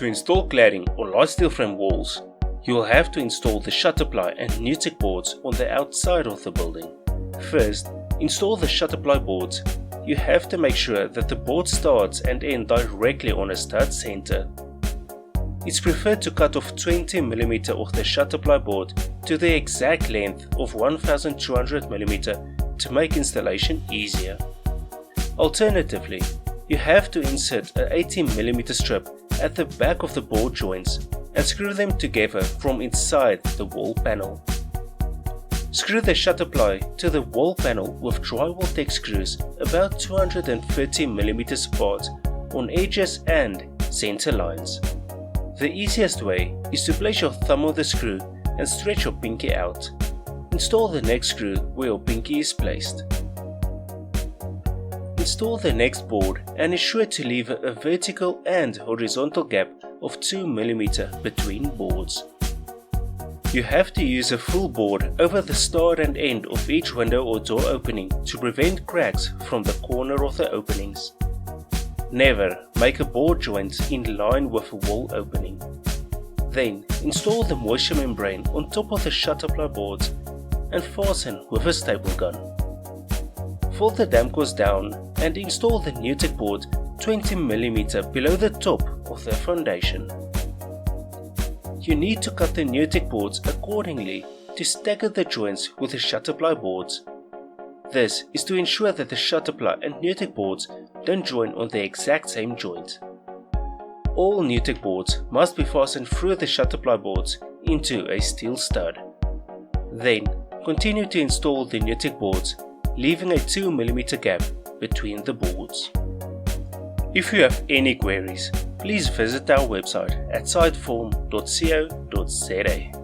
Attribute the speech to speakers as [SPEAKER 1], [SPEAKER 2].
[SPEAKER 1] To install cladding or light steel frame walls, you will have to install the shutterply and Nutec boards on the outside of the building. First, install the shutterply boards. You have to make sure that the board starts and ends directly on a stud center. It's preferred to cut off 20mm of the shutterply board to the exact length of 1200mm to make installation easier. Alternatively, you have to insert an 18mm strip at the back of the board joints and screw them together from inside the wall panel. Screw the shutterply to the wall panel with drywall tech screws about 230mm apart on edges and center lines. The easiest way is to place your thumb on the screw and stretch your pinky out. Install the next screw where your pinky is placed. Install the next board and ensure to leave a vertical and horizontal gap of 2mm between boards. You have to use a full board over the start and end of each window or door opening to prevent cracks from the corner of the openings. Never make a board joint in line with a wall opening. Then install the moisture membrane on top of the shutterply boards and fasten with a staple gun. Fold the damp course down and install the Nutec board 20mm below the top of the foundation. You need to cut the Nutec boards accordingly to stagger the joints with the shutterply boards. This is to ensure that the shutterply and Nutec boards don't join on the exact same joint. All Nutec boards must be fastened through the shutterply boards into a steel stud. Then continue to install the Nutec boards, leaving a 2mm gap between the boards. If you have any queries, please visit our website at siteform.co.za.